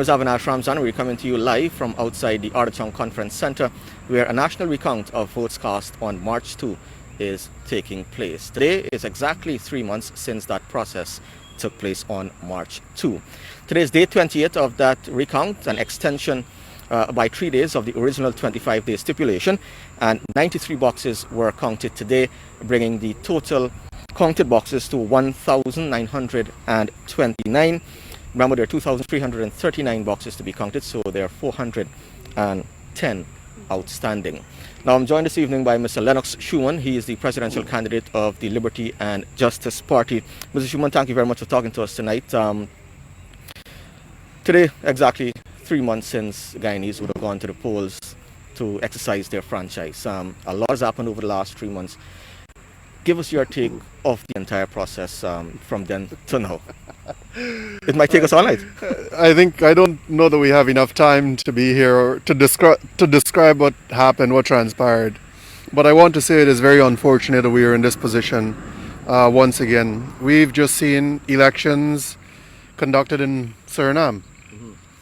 is Avenash Ramzan. We're coming to you live from outside the Artichoke Conference Center, where a national recount of votes cast on March 2 is taking place. Today is exactly 3 months since that process took place on March 2. Today is day 28 of that recount, an extension by 3 days of the original 25-day stipulation, and 93 boxes were counted today, bringing the total counted boxes to 1,929. Remember, there are 2,339 boxes to be counted, so there are 410 outstanding. Now, I'm joined this evening by Mr. Lennox Schumann. He is the presidential candidate of the Liberty and Justice Party. Mr. Schumann, thank you very much for talking to us tonight. Today, exactly 3 months since Guyanese would have gone to the polls to exercise their franchise. A lot has happened over the last 3 months. Give us your take of the entire process from then to now. It might take us all night. I don't know that we have enough time to be here to describe what happened, what transpired. But I want to say it is very unfortunate that we are in this position once again. We've just seen elections conducted in Suriname.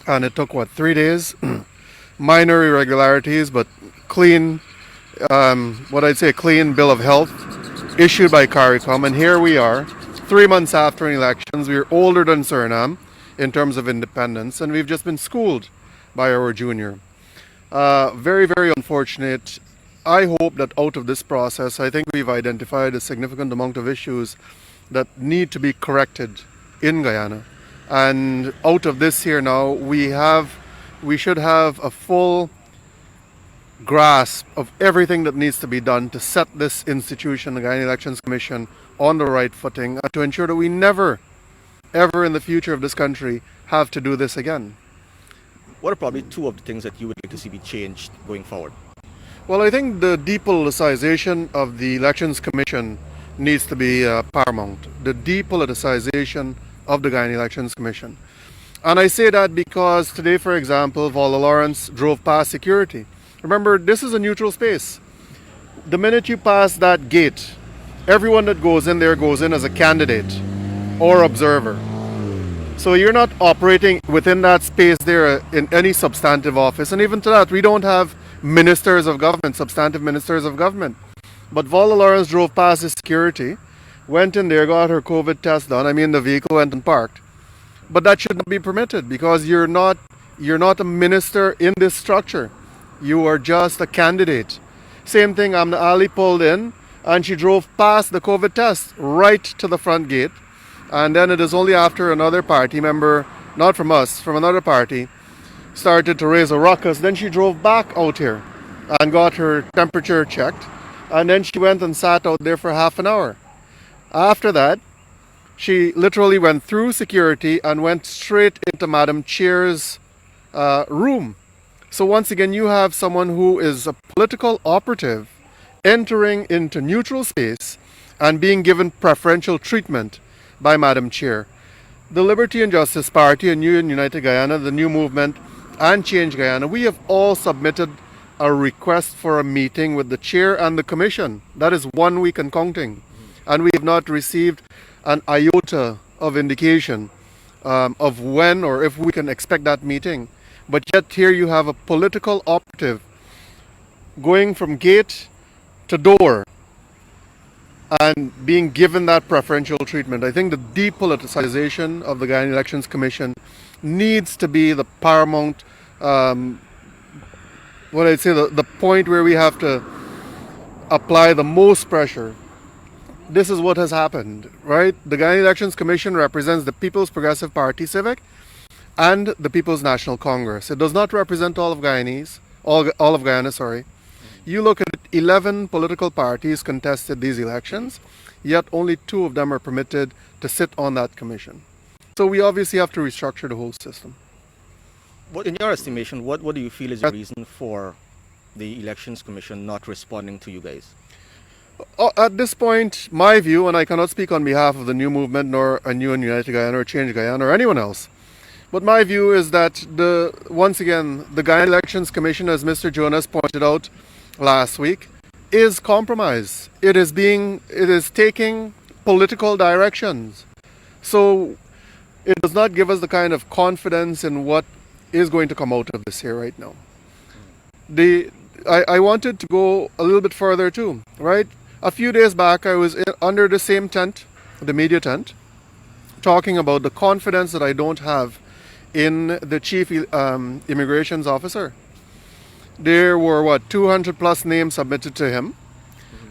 And it took, 3 days? Minor irregularities, but clean, clean bill of health issued by CARICOM. And here we are, 3 months after elections. We're older than Suriname in terms of independence, and we've just been schooled by our junior. Very, very unfortunate. I hope that out of this process, I think we've identified a significant amount of issues that need to be corrected in Guyana. And out of this here now, we should have a full grasp of everything that needs to be done to set this institution, the Guyana Elections Commission, on the right footing, and to ensure that we never, ever in the future of this country have to do this again. What are probably two of the things that you would like to see be changed going forward? Well, I think the depoliticization of the Elections Commission needs to be paramount. The depoliticization of the Guyana Elections Commission. And I say that because today, for example, Vala Lawrence drove past security. Remember, this is a neutral space. The minute you pass that gate, everyone that goes in there goes in as a candidate or observer. So you're not operating within that space there in any substantive office. And even to that, we don't have ministers of government, substantive ministers of government. But Vala Lawrence drove past the security, went in there, got her COVID test done. The vehicle went and parked. But that should not be permitted because you're not a minister in this structure. You are just a candidate. Same thing, Avenash Ali pulled in and she drove past the COVID test right to the front gate. And then it is only after another party member, not from us, from another party, started to raise a ruckus, then she drove back out here and got her temperature checked. And then she went and sat out there for half an hour. After that, she literally went through security and went straight into Madam Chair's room. So once again, you have someone who is a political operative entering into neutral space and being given preferential treatment by Madam Chair. The Liberty and Justice Party and New and United Guyana, the New Movement, and Change Guyana, we have all submitted a request for a meeting with the Chair and the Commission. That is 1 week and counting. And we have not received an iota of indication of when or if we can expect that meeting. But yet here you have a political operative going from gate to door and being given that preferential treatment. I think the depoliticization of the Guyana Elections Commission needs to be the paramount, the point where we have to apply the most pressure. This is what has happened, right? The Guyana Elections Commission represents the People's Progressive Party Civic and the People's National Congress. It does not represent all of Guyanese, all of Guyana, sorry. You look at it, 11 political parties contested these elections, yet only 2 of them are permitted to sit on that commission. So we obviously have to restructure the whole system. What, in your estimation, what do you feel is the reason for the Elections Commission not responding to you guys? At this point, my view, and I cannot speak on behalf of the New Movement, nor a New and United Guyana, or Change Guyana, or anyone else, but my view is that once again, the Guyana Elections Commission, as Mr. Jonas pointed out last week, is compromised. It is taking political directions. So it does not give us the kind of confidence in what is going to come out of this here right now. I wanted to go a little bit further too, right? A few days back, I was under the same tent, the media tent, talking about the confidence that I don't have in the chief immigrations officer. There were 200 plus names submitted to him,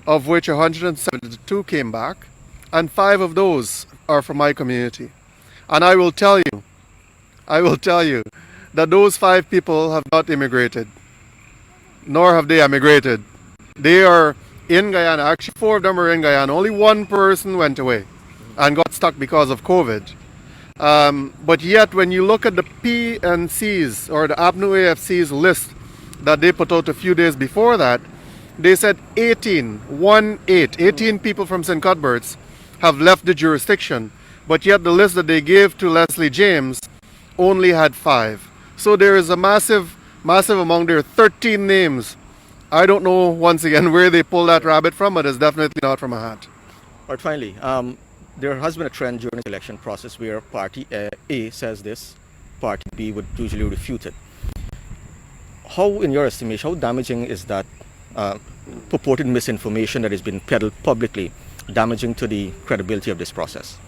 of which 172 came back, and 5 of those are from my community. And I will tell you that those 5 people have not immigrated, nor have they emigrated. They are in Guyana. Actually, 4 of them are in Guyana. Only 1 person went away and got stuck because of COVID. But yet, when you look at the PNC's or the APNU AFC's list that they put out a few days before that, they said 18 people from St. Cuthbert's have left the jurisdiction. But yet the list that they gave to Leslie James only had 5. So there is a massive among their 13 names. I don't know, once again, where they pulled that rabbit from, but it's definitely not from a hat. But finally, there has been a trend during the election process where party A says this, party B would usually refute it. How, in your estimation, how damaging is that purported misinformation that has been peddled publicly, damaging to the credibility of this process?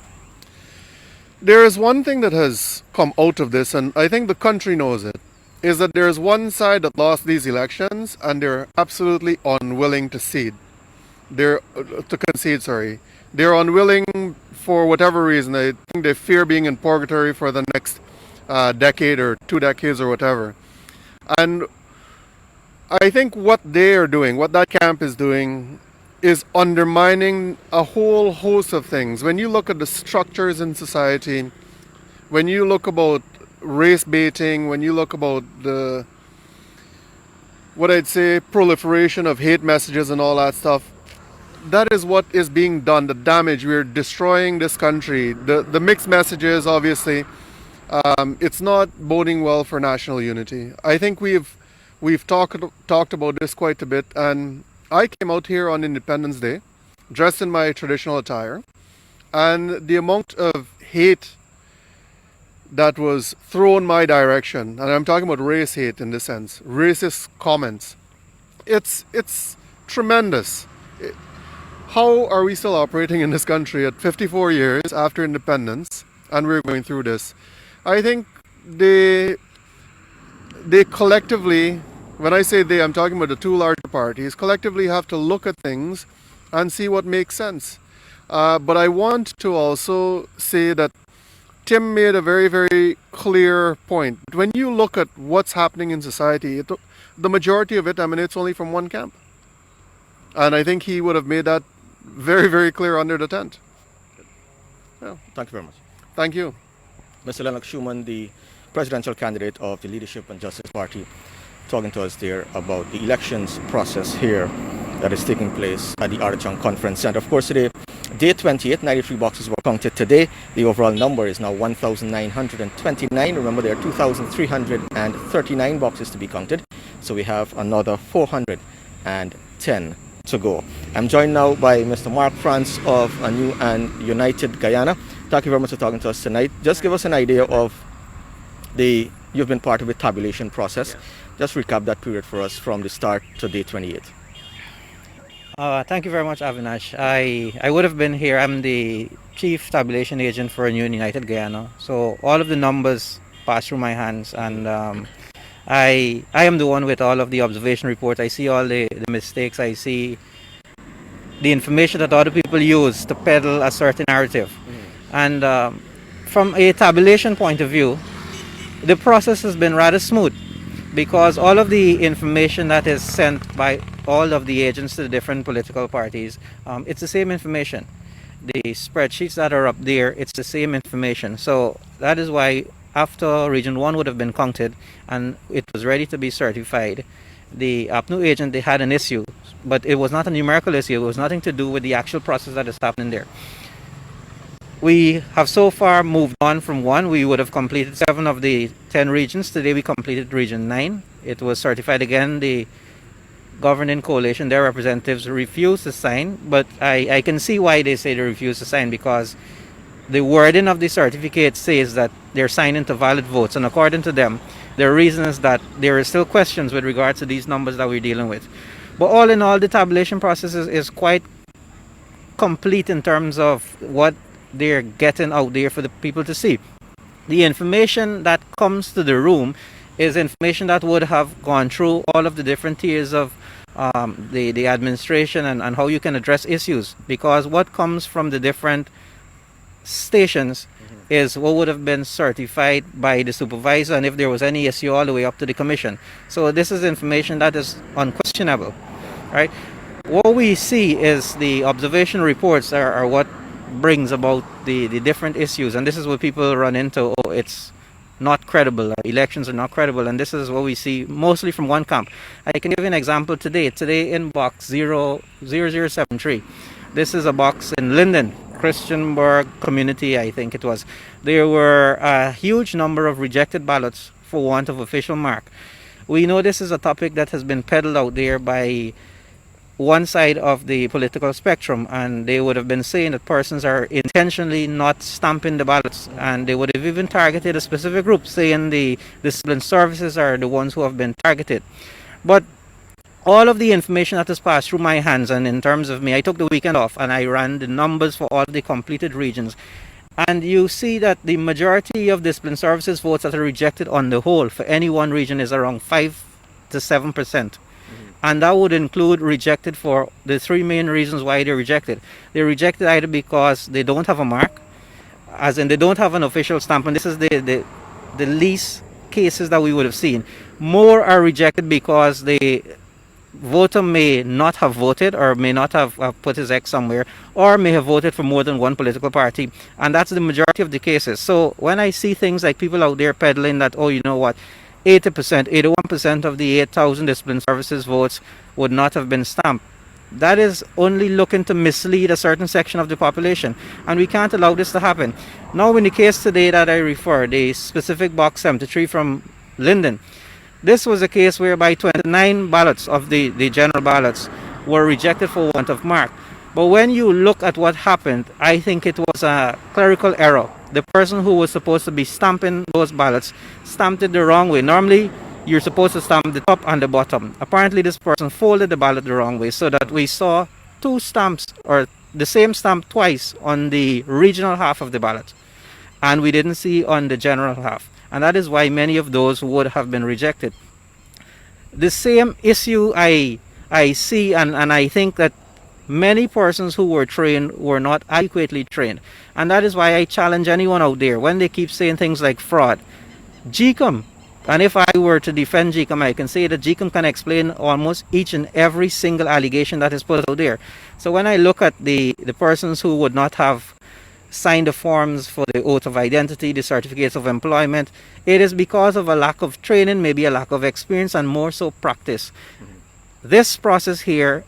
There is one thing that has come out of this, and I think the country knows it, is that there is one side that lost these elections and they're absolutely unwilling to concede. They're unwilling for whatever reason. I think they fear being in purgatory for the next decade or 2 decades or whatever. And I think what they are doing, what that camp is doing, is undermining a whole host of things. When you look at the structures in society, when you look about race baiting, when you look about the, what I'd say, proliferation of hate messages and all that stuff, that is what is being done, the damage. We're destroying this country. The mixed messages, obviously, it's not boding well for national unity. I think we've talked about this quite a bit, and I came out here on Independence Day dressed in my traditional attire, and the amount of hate that was thrown my direction, and I'm talking about race hate in this sense, racist comments, it's tremendous. How are we still operating in this country at 54 years after independence and we're going through this? I think they collectively, when I say they, I'm talking about the 2 larger parties, collectively have to look at things and see what makes sense. But I want to also say that Tim made a very, very clear point. When you look at what's happening in society, the majority of it emanates only from one camp. And I think he would have made that very, very clear under the tent. Yeah. Thank you very much. Thank you. Mr. Lennox Schumann, the presidential candidate of the Leadership and Justice Party, talking to us there about the elections process here that is taking place at the Archon Conference Center. Of course, today, day 28, 93 boxes were counted today. The overall number is now 1,929. Remember, there are 2,339 boxes to be counted. So we have another 410 to go. I'm joined now by Mr. Mark France of A New and United Guyana. Thank you very much for talking to us tonight. Just give us an idea of you've been part of the tabulation process. Yes. Just recap that period for us from the start to day 28. Thank you very much, Avenash. I would have been here. I'm the chief tabulation agent for A New and United Guyana. So all of the numbers pass through my hands, and I am the one with all of the observation report. I see all the mistakes. I see the information that other people use to peddle a certain narrative. And from a tabulation point of view, the process has been rather smooth, because all of the information that is sent by all of the agents to the different political parties, it's the same information. The spreadsheets that are up there, it's the same information. So that is why after Region 1 would have been counted and it was ready to be certified, the APNU agent, they had an issue, but it was not a numerical issue. It was nothing to do with the actual process that is happening there. We have so far moved on from 1. We would have completed 7 of the 10 regions. Today we completed Region 9. It was certified again. The governing coalition, their representatives refused to sign, but I can see why they say they refuse to sign, because the wording of the certificate says that they're signing to valid votes, and according to them, The reason is that there are still questions with regards to these numbers that we're dealing with. But all in all, the tabulation process is quite complete in terms of what they're getting out there for the people to see. The information that comes to the room is information that would have gone through all of the different tiers of the administration and how you can address issues, because what comes from the different stations is what would have been certified by the supervisor, and if there was any issue, all the way up to the commission. So this is information that is unquestionable, right? What we see is the observation reports are what brings about the different issues, and this is what people run into. Oh, it's not credible, elections are not credible, and this is what we see mostly from one camp. I can give you an example today in box 0073. This is a box in Linden, Christianburg community, I think it was. There were a huge number of rejected ballots for want of official mark. We know this is a topic that has been peddled out there by one side of the political spectrum, and they would have been saying that persons are intentionally not stamping the ballots, and they would have even targeted a specific group, saying the discipline services are the ones who have been targeted. But all of the information that has passed through my hands, and in terms of me, I took the weekend off and I ran the numbers for all the completed regions, and you see that the majority of discipline services votes that are rejected on the whole for any one region is around 5 to 7%. And that would include rejected for the three main reasons why they're rejected. They're rejected either because they don't have a mark, as in they don't have an official stamp, and this is the least cases that we would have seen. More are rejected because the voter may not have voted, or may not have put his X somewhere, or may have voted for more than one political party, and that's the majority of the cases. So when I see things like people out there peddling that, oh, you know what, 80%, 81% of the 8,000 discipline services votes would not have been stamped, that is only looking to mislead a certain section of the population, and we can't allow this to happen. Now, in the case today that I refer, the specific box 73 from Linden, this was a case whereby 29 ballots of the general ballots were rejected for want of mark. But when you look at what happened, I think it was a clerical error. The person who was supposed to be stamping those ballots stamped it the wrong way. Normally, you're supposed to stamp the top and the bottom. Apparently, this person folded the ballot the wrong way, so that we saw two stamps, or the same stamp twice, on the regional half of the ballot, and we didn't see on the general half. And that is why many of those would have been rejected. The same issue I see, and I think that many persons who were trained were not adequately trained. And that is why I challenge anyone out there when they keep saying things like fraud. GCOM, and if I were to defend GCOM, I can say that GCOM can explain almost each and every single allegation that is put out there. So when I look at the persons who would not have signed the forms for the oath of identity, the certificates of employment, it is because of a lack of training, maybe a lack of experience, and more so practice. This process here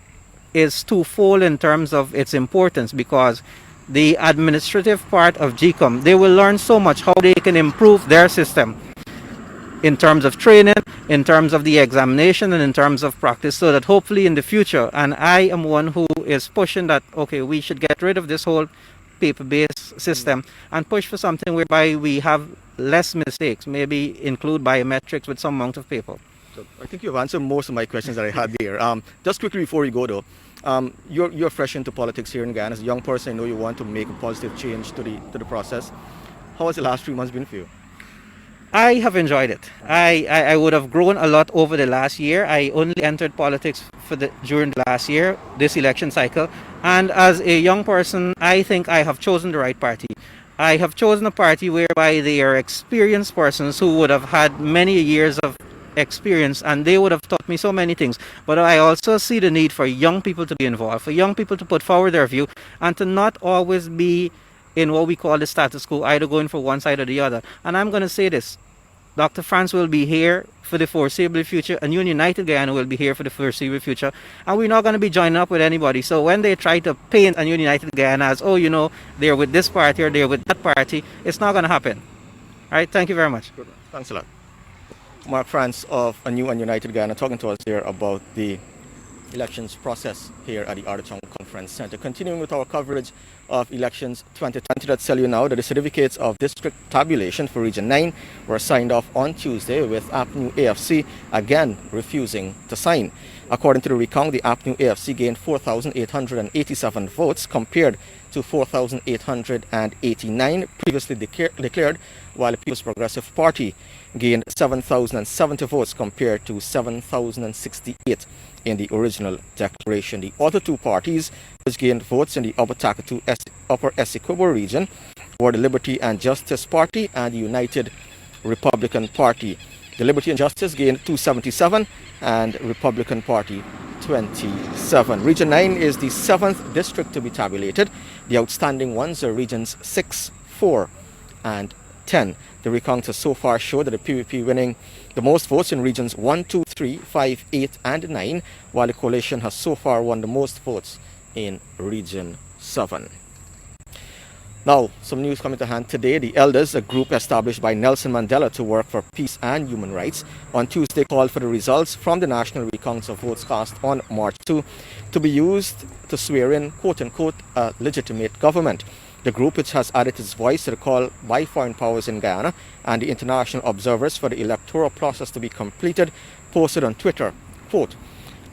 is twofold in terms of its importance, because the administrative part of GCOM, they will learn so much how they can improve their system in terms of training, in terms of the examination, and in terms of practice, so that hopefully in the future, and I am one who is pushing that, okay, we should get rid of this whole paper-based system and push for something whereby we have less mistakes, maybe include biometrics with some amount of paper. So I think you've answered most of my questions that I had there. Just quickly before you go though, you're fresh into politics here in Guyana. As a young person, I know you want to make a positive change to the process. How has the last 3 months been for you? I have enjoyed it. I would have grown a lot over the last year. I only entered politics during the last year, this election cycle. And as a young person, I think I have chosen the right party. I have chosen a party whereby they are experienced persons who would have had many years of experience, and they would have taught me so many things. But I also see the need for young people to be involved, for young people to put forward their view, and to not always be in what we call the status quo, either going for one side or the other. And I'm going to say this: Dr. France will be here for the foreseeable future, and United Guyana will be here for the foreseeable future, and we're not going to be joining up with anybody. So when they try to paint a United Guyana as, oh, you know, they're with this party or they're with that party, it's not going to happen. All right, thank you very much. Good. Thanks a lot. Mark France of A New and United Guyana talking to us here about the elections process here at the Artichon Conference Center. Continuing with our coverage of elections 2020, let's tell you now that the certificates of district tabulation for Region 9 were signed off on Tuesday, with APNU AFC again refusing to sign. According to the recount, the APNU AFC gained 4,887 votes compared to 4,889 previously declared, while the People's Progressive Party gained 7,070 votes compared to 7,068 in the original declaration. The other two parties which gained votes in the Upper Takatu Upper Essequibo region were the Liberty and Justice Party and the United Republican Party. The Liberty and Justice gained 277 and Republican Party 27. Region 9 is the 7th district to be tabulated. The outstanding ones are regions 6, 4 and 10. The recount has so far showed that the PVP winning the most votes in regions 1, 2, 3, 5, 8 and 9, while the coalition has so far won the most votes in region 7. Now, some news coming to hand today. The Elders, a group established by Nelson Mandela to work for peace and human rights, on Tuesday called for the results from the national recounts of votes cast on March 2 to be used to swear in, quote-unquote, a legitimate government. The group, which has added its voice to the call by foreign powers in Guyana and the international observers for the electoral process to be completed, posted on Twitter, quote,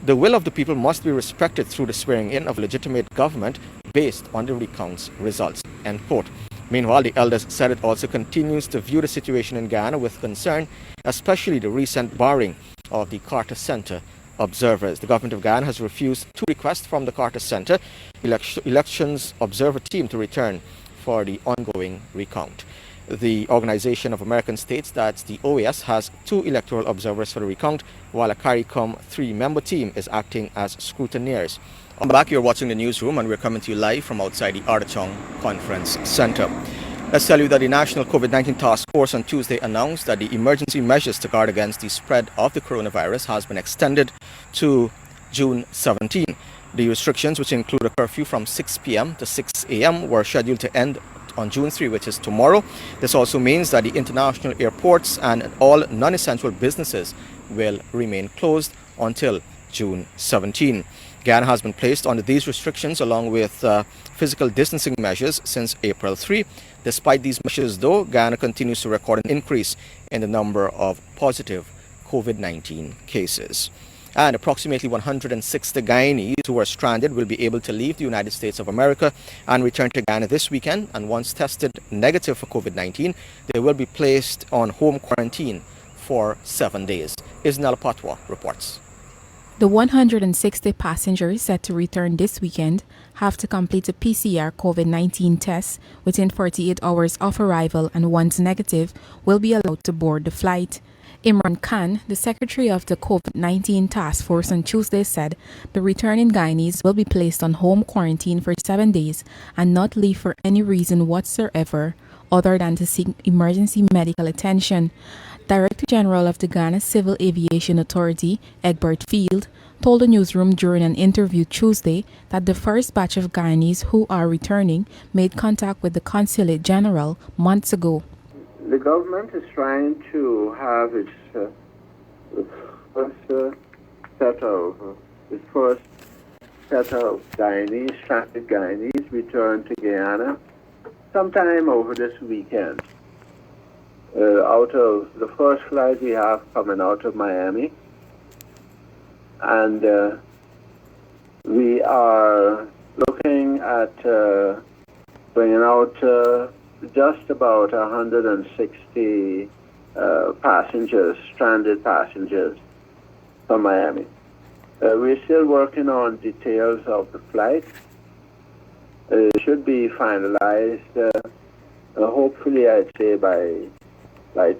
"The will of the people must be respected through the swearing in of legitimate government based on the recounts results," end quote. Meanwhile, the Elders said it also continues to view the situation in Guyana with concern, especially the recent barring of the Carter Center observers. The government of Guyana has refused two requests from the Carter Center elections observer team to return for the ongoing recount. The Organization of American States, that's the OAS, has two electoral observers for the recount, while a CARICOM 3-member team is acting as scrutineers. I'm back, you're watching the newsroom, and we're coming to you live from outside the Artichon Conference Center. Let's tell you that the National COVID-19 Task Force on Tuesday announced that the emergency measures to guard against the spread of the coronavirus has been extended to June 17. The restrictions, which include a curfew from 6 p.m. to 6 a.m., were scheduled to end on June 3, which is tomorrow. This also means that the international airports and all non-essential businesses will remain closed until June 17. Guyana has been placed under these restrictions along with physical distancing measures since April 3. Despite these measures, though, Guyana continues to record an increase in the number of positive COVID-19 cases. And approximately 160 Guyanese who are stranded will be able to leave the United States of America and return to Guyana this weekend. And once tested negative for COVID-19, they will be placed on home quarantine for 7 days. Isnel Patwa reports. The 160 passengers set to return this weekend have to complete a PCR COVID-19 test within 48 hours of arrival, and once negative, will be allowed to board the flight. Imran Khan, the secretary of the COVID-19 task force, on Tuesday said the returning Guyanese will be placed on home quarantine for 7 days and not leave for any reason whatsoever other than to seek emergency medical attention. Director General of the Ghana Civil Aviation Authority, Egbert Field, told the newsroom during an interview Tuesday that the first batch of Guyanese who are returning made contact with the Consulate General months ago. The government is trying to have its first set of Guyanese, stranded Guyanese, return to Guyana sometime over this weekend. Out of the first flight we have coming out of Miami, and we are looking at bringing out just about 160 passengers, stranded passengers from Miami. We're still working on details of the flight. It should be finalized, hopefully, I'd say by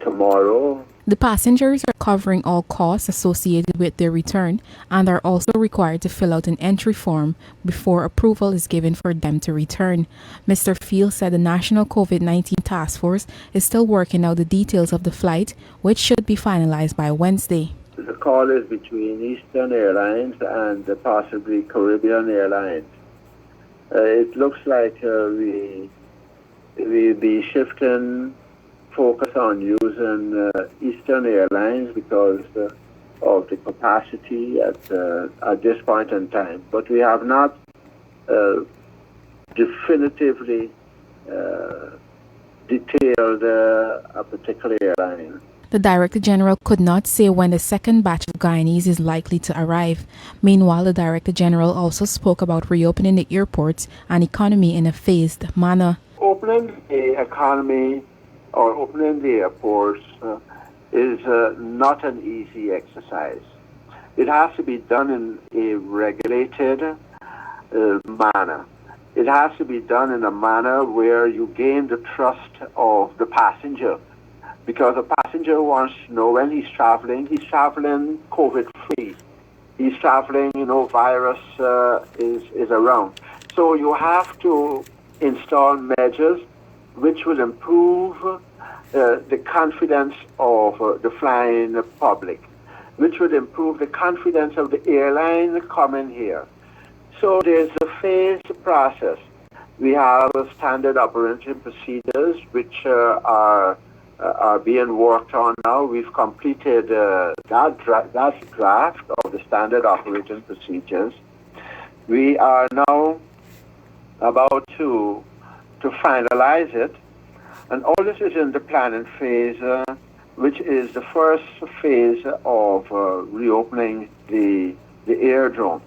tomorrow. The passengers are covering all costs associated with their return and are also required to fill out an entry form before approval is given for them to return. Mr. Field said the National COVID-19 Task Force is still working out the details of the flight, which should be finalized by Wednesday. The call is between Eastern Airlines and possibly Caribbean Airlines. It looks like we'll be shifting focus on using Eastern Airlines because of the capacity at this point in time, but we have not definitively detailed a particular airline. The Director General could not say when the second batch of Guyanese is likely to arrive. Meanwhile, the Director General also spoke about reopening the airports and economy in a phased manner. Opening the economy or opening the airports is not an easy exercise. It has to be done in a regulated manner. It has to be done in a manner where you gain the trust of the passenger. Because the passenger wants to know when he's traveling COVID-free. He's traveling, virus is around. So you have to install measures which will improve the confidence of the flying public, which would improve the confidence of the airline coming here. So there's a phased process. We have standard operating procedures which are being worked on now. We've completed that draft of the standard operating procedures. We are now about to finalize it, and all this is in the planning phase, which is the first phase of reopening the aerodrome.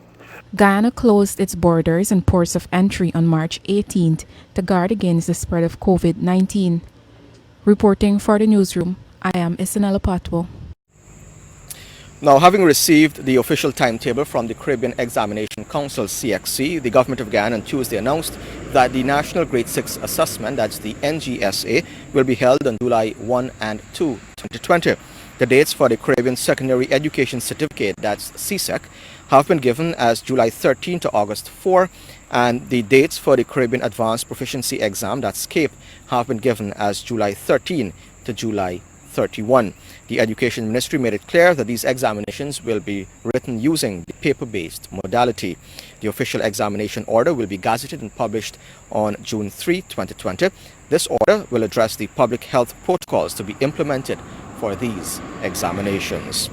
Guyana closed its borders and ports of entry on March 18th to guard against the spread of COVID-19. Reporting for the newsroom, I am Isanella Patwo. Now, having received the official timetable from the Caribbean Examination Council, CXC, the Government of Guyana on Tuesday announced that the National Grade 6 Assessment, that's the NGSA, will be held on July 1 and 2, 2020. The dates for the Caribbean Secondary Education Certificate, that's CSEC, have been given as July 13 to August 4, and the dates for the Caribbean Advanced Proficiency Exam, that's CAPE, have been given as July 13 to July 31. The Education Ministry made it clear that these examinations will be written using the paper-based modality. The official examination order will be gazetted and published on June 3, 2020. This order will address the public health protocols to be implemented for these examinations.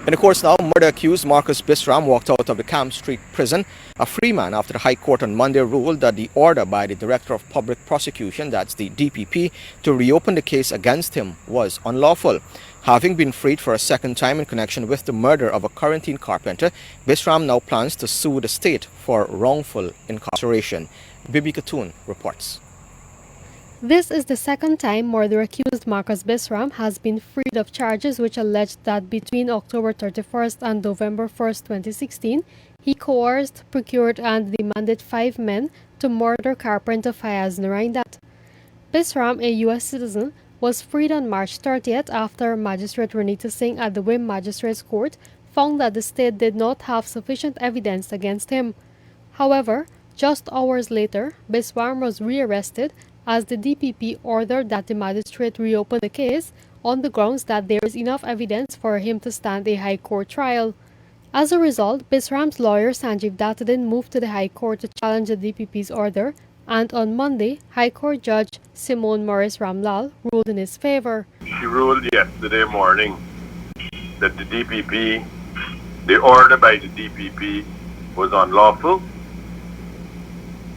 In the courts now, murder-accused Marcus Bisram walked out of the Camp Street prison a free man after the High Court on Monday ruled that the order by the Director of Public Prosecution, that's the DPP, to reopen the case against him was unlawful. Having been freed for a second time in connection with the murder of a quarantine carpenter, Bisram now plans to sue the state for wrongful incarceration. Bibi Katoon reports. This is the second time murder-accused Marcus Bisram has been freed of charges which alleged that between October 31st and November 1st, 2016, he coerced, procured and demanded 5 men to murder carpenter Fayaz Naraindat. Bisram, a U.S. citizen, was freed on March 30th after Magistrate Renita Singh at the Wim Magistrates Court found that the state did not have sufficient evidence against him. However, just hours later, Bisram was rearrested as the DPP ordered that the magistrate reopen the case on the grounds that there is enough evidence for him to stand a High Court trial. As a result, Bisram's lawyer Sanjeev Dattadin moved to the High Court to challenge the DPP's order, and on Monday, High Court Judge Simone Morris Ramlal ruled in his favor. She ruled yesterday morning that the order by the DPP was unlawful.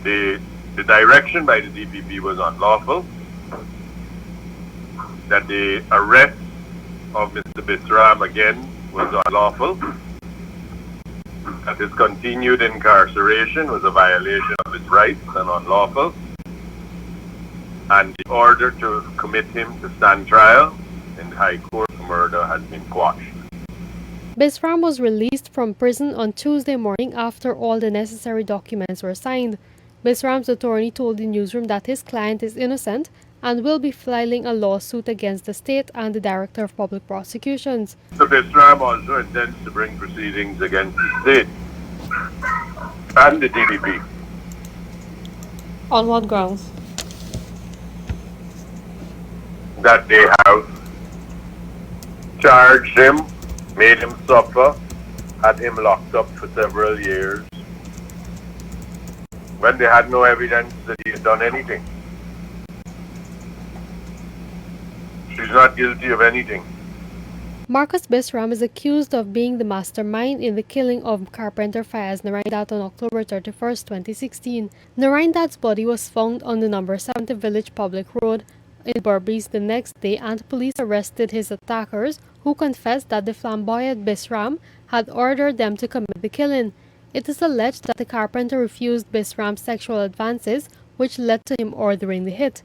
The direction by the DPP was unlawful, that the arrest of Mr. Bisram again was unlawful, that his continued incarceration was a violation of his rights and unlawful, and the order to commit him to stand trial in the High Court for murder has been quashed. Bisram was released from prison on Tuesday morning after all the necessary documents were signed. Bisram's attorney told the newsroom that his client is innocent and will be filing a lawsuit against the state and the Director of Public Prosecutions. So Bisram also intends to bring proceedings against the state and the DPP. On what grounds? That they have charged him, made him suffer, had him locked up for several years, when they had no evidence that he had done anything. He's not guilty of anything. Marcus Bisram is accused of being the mastermind in the killing of carpenter Fayaz Naraindat on October 31, 2016. Naraindat's body was found on the number 70 Village Public Road in Berbice the next day, and police arrested his attackers, who confessed that the flamboyant Bisram had ordered them to commit the killing. It is alleged that the carpenter refused Bisram's sexual advances, which led to him ordering the hit.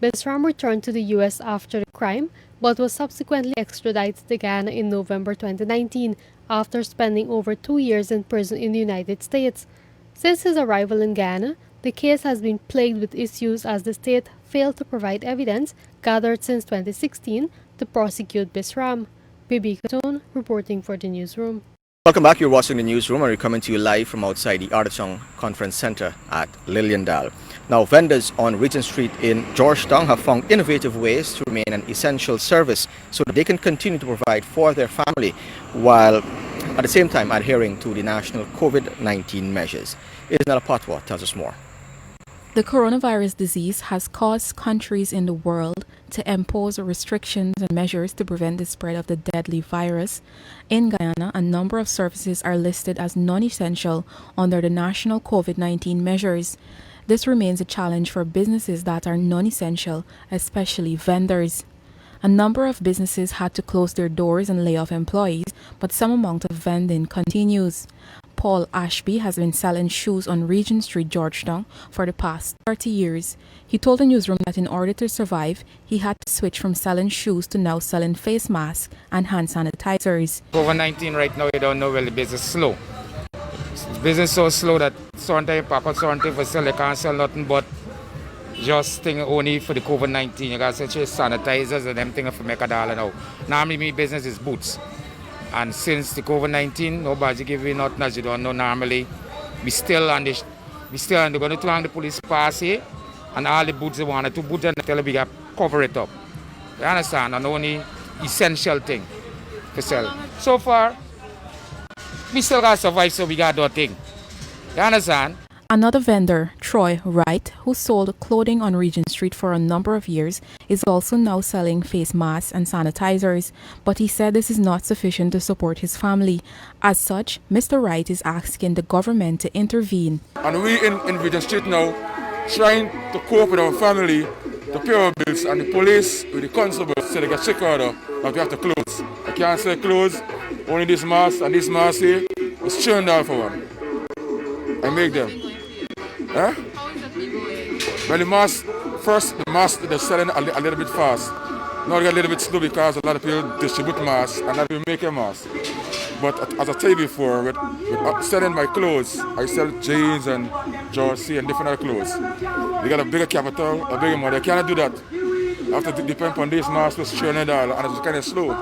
Bisram returned to the U.S. after the crime, but was subsequently extradited to Guyana in November 2019 after spending over 2 years in prison in the United States. Since his arrival in Guyana, the case has been plagued with issues as the state failed to provide evidence gathered since 2016 to prosecute Bisram. Bibi Katone reporting for the newsroom. Welcome back. You're watching the newsroom, and we're coming to you live from outside the Artachon Conference Center at Liliendal. Now, vendors on Regent Street in Georgetown have found innovative ways to remain an essential service so that they can continue to provide for their family while at the same time adhering to the national COVID-19 measures. Isnella Patwa tells us more. The coronavirus disease has caused countries in the world to impose restrictions and measures to prevent the spread of the deadly virus. In Guyana, a number of services are listed as non-essential under the national COVID-19 measures. This remains a challenge for businesses that are non-essential, especially vendors. A number of businesses had to close their doors and lay off employees, but some amount of vending continues. Paul Ashby has been selling shoes on Regent Street, Georgetown for the past 30 years. He told the newsroom that in order to survive, he had to switch from selling shoes to now selling face masks and hand sanitizers. COVID-19 right now, you don't know, well, the business is slow. The business is so slow that sometimes you pack out something for sale, you can't sell nothing but just thing only for the COVID-19. You got to sell sanitizers and them things for make $1 now. Normally, my business is boots. And since the COVID-19, nobody give you nothing as you don't know normally. We still on the, they're going to hang the police pass here, and all the boots they wanted to boot and tell them we got cover it up. You understand? And only essential thing to sell. So far, we still got to survive, so we got that thing. You understand? Another vendor, Troy Wright, who sold clothing on Regent Street for a number of years, is also now selling face masks and sanitizers, but he said this is not sufficient to support his family. As such, Mr. Wright is asking the government to intervene. And we in Regent Street now trying to cope with our family, to pay our bills, and the police with the constables say they get check order that we have to close. I can't say close, only this mask and this mask here, it's $200 for one. I make them. Huh? Well, the mask, they're selling a little bit fast. Now they get a little bit slow because a lot of people distribute masks and that will make a mask. But as I tell you before, with selling my clothes, I sell jeans and jersey and different other clothes. They got a bigger capital, a bigger money. They cannot do that. I have to depend on this mask plus $200 and it's kind of slow.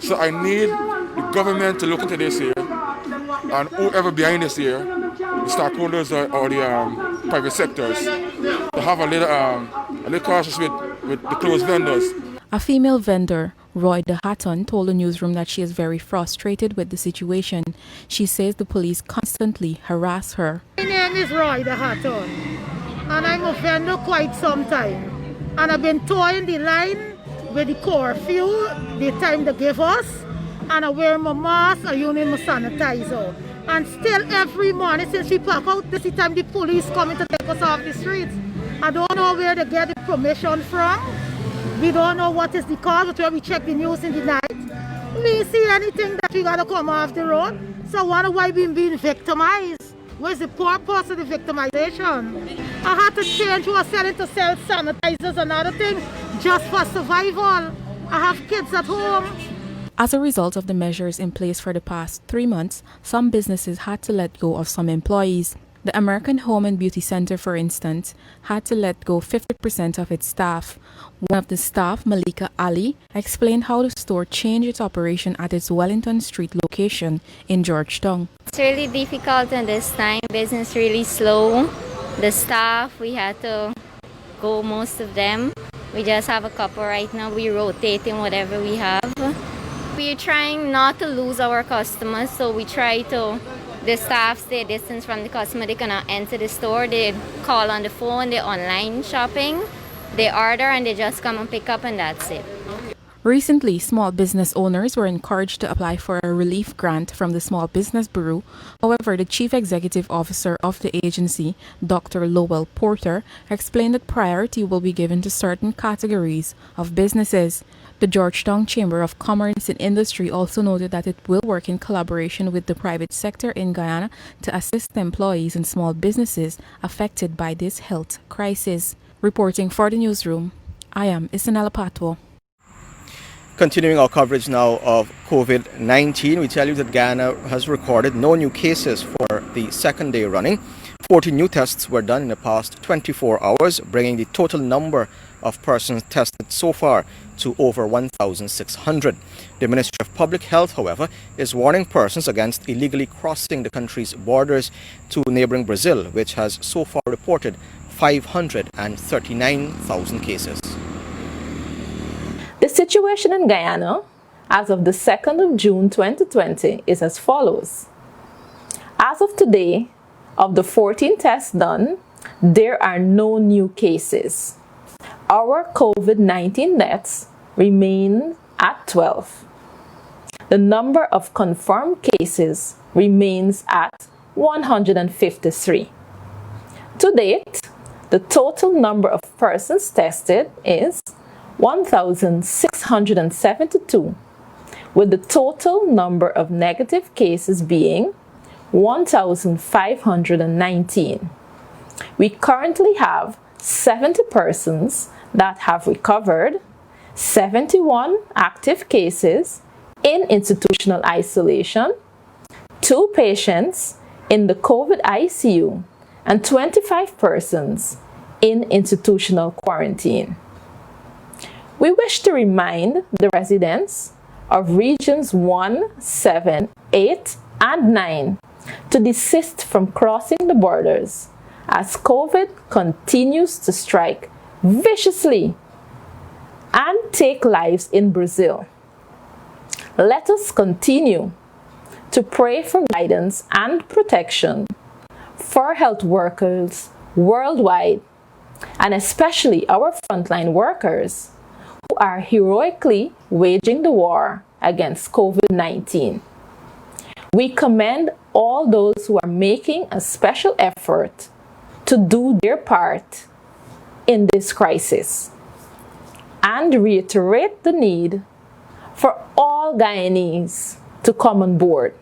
So I need the government to look into this here and whoever behind this here, the stockholders or the private sectors, to have a little cautious with the clothes vendors. A female vendor, Roy De Hatton, told the newsroom that she is very frustrated with the situation. She says the police constantly harass her. My name is Roy De Hatton, and I'm a vendor quite some time. And I've been toeing the line with the curfew, the time they give us, and I wear my mask, I use my sanitizer. And still every morning since we pack out, this is the time the police coming to take us off the streets. I don't know where they get the permission from. We don't know what is the cause, but when we check the news in the night, we see anything that we gotta come off the road. So I wonder why we're being victimized. Where's the purpose of the victimization? I had to change who was selling to sell sanitizers and other things just for survival. I have kids at home. As a result of the measures in place for the past 3 months, some businesses had to let go of some employees. The American Home and Beauty Center, for instance, had to let go 50% of its staff. One of the staff, Malika Ali, explained how the store changed its operation at its Wellington Street location in Georgetown. It's really difficult in this time. Business really slow. The staff, we had to go, most of them. We just have a couple right now. We're rotating whatever we have. We're trying not to lose our customers, so we try to, the staff stay distance from the customer. They cannot enter the store. They call on the phone, they're online shopping. They order and they just come and pick up, and that's it. Recently, small business owners were encouraged to apply for a relief grant from the Small Business Bureau. However, the Chief Executive Officer of the agency, Dr. Lowell Porter, explained that priority will be given to certain categories of businesses. The Georgetown Chamber of Commerce and Industry also noted that it will work in collaboration with the private sector in Guyana to assist employees and small businesses affected by this health crisis. Reporting for the newsroom, I am Isanella Patwo. Continuing our coverage now of COVID-19, we tell you that Guyana has recorded no new cases for the second day running. 40 new tests were done in the past 24 hours, bringing the total number of persons tested so far to over 1,600. The Ministry of Public Health, however, is warning persons against illegally crossing the country's borders to neighboring Brazil, which has so far reported 539,000 cases. The situation in Guyana as of the 2nd of June 2020 is as follows. As of today, of the 14 tests done, there are no new cases. Our COVID-19 deaths remain at 12. The number of confirmed cases remains at 153. To date, the total number of persons tested is 1,672, with the total number of negative cases being 1,519. We currently have 70 persons that have recovered, 71 active cases in institutional isolation, 2 patients in the COVID ICU, and 25 persons in institutional quarantine. We wish to remind the residents of Regions 1, 7, 8, and 9 to desist from crossing the borders as COVID continues to strike viciously and take lives in Brazil. Let us continue to pray for guidance and protection for health workers worldwide, and especially our frontline workers who are heroically waging the war against COVID-19. We commend all those who are making a special effort to do their part in this crisis and reiterate the need for all Guyanese to come on board.